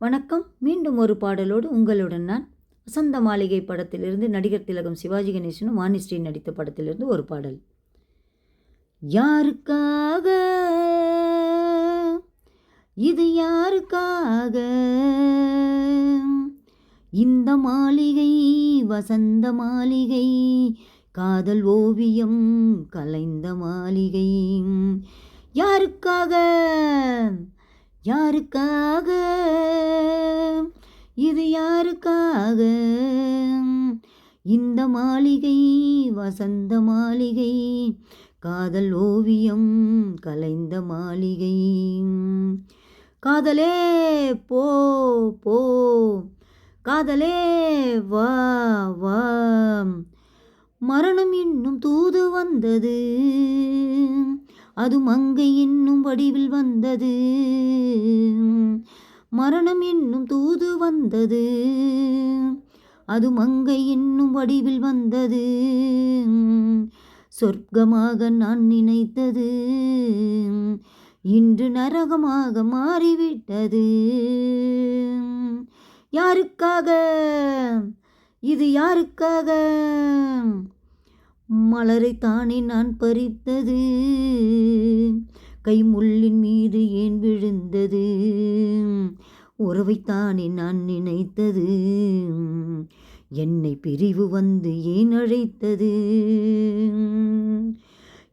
வணக்கம். மீண்டும் ஒரு பாடலோடு உங்களுடன் நான். வசந்த மாளிகை படத்திலிருந்து நடிகர் திலகம் சிவாஜி கணேசனும் வாணிஸ்ரீ நடித்த படத்திலிருந்து ஒரு பாடல். யாருக்காக இது யாருக்காக இந்த மாளிகை வசந்த மாளிகை காதல் ஓவியம் கலைந்த மாளிகை யாருக்காக யாருக்காக இது யாருக்காக இந்த மாளிகை வசந்த மாளிகை காதல் ஓவியம் கலைந்த மாளிகை காதலே போ போ காதலே வா வா மரணம் இன்னும் தூது வந்தது அது மங்கை என்னும் வடிவில் வந்தது மரணம் என்னும் தூது வந்தது அது மங்கை என்னும் வடிவில் வந்தது சொர்க்கமாக நான் நினைத்தது இன்று நரகமாக மாறிவிட்டது யாருக்காக இது யாருக்காக மலரைத்தானே நான் பறித்தது கைமுள்ளின் மீது ஏன் விழுந்தது உறவைத்தானே நான் நினைத்தது என்னை பிரிவு வந்து ஏன் அழைத்தது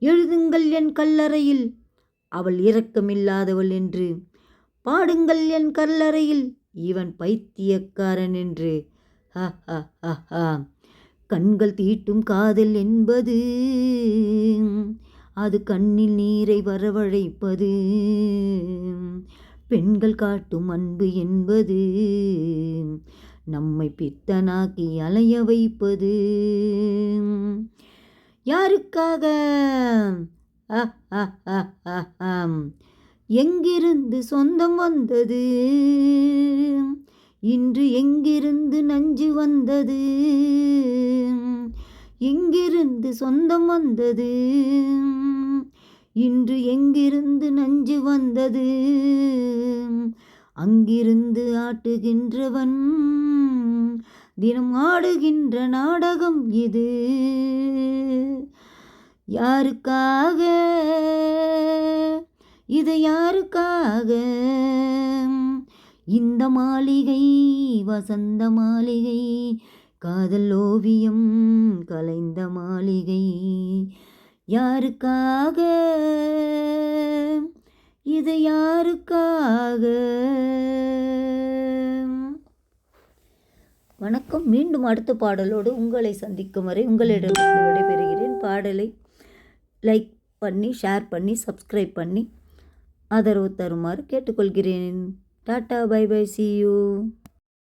எழுதுங்கள் என் கல்லறையில் அவள் இரக்கமில்லாதவள் என்று பாடுங்கள் என் கல்லறையில் இவன் பைத்தியக்காரன் என்று ஹ ஹ ஹ ஹ கண்கள் தீட்டும் காதல் என்பது அது கண்ணில் நீரை வரவழைப்பது பெண்கள் காட்டும் அன்பு என்பது நம்மை பித்தனாக்கி அலைய வைப்பது யாருக்காக எங்கிருந்து சொந்தம் வந்தது இன்று எங்கிருந்து நஞ்சு வந்தது எங்கிருந்து சொந்தம் வந்தது இன்று எங்கிருந்து நஞ்சு வந்தது அங்கிருந்து ஆட்டுகின்றவன் தினம் ஆடுகின்ற நாடகம் இது யாருக்காக இது யாருக்காக இந்த மாளிகை வசந்த மாளிகை காதல் ஓவியம் கலைந்த மாளிகை யாருக்காக இது யாருக்காக. வணக்கம். மீண்டும் அடுத்த பாடலோடு உங்களை சந்திக்கும் வரை உங்களிடமிருந்து விடைபெறுகிறேன். பாடலை லைக் பண்ணி ஷேர் பண்ணி சப்ஸ்கிரைப் பண்ணி ஆதரவு தருமாறு கேட்டுக்கொள்கிறேன். Tata bye bye, see you.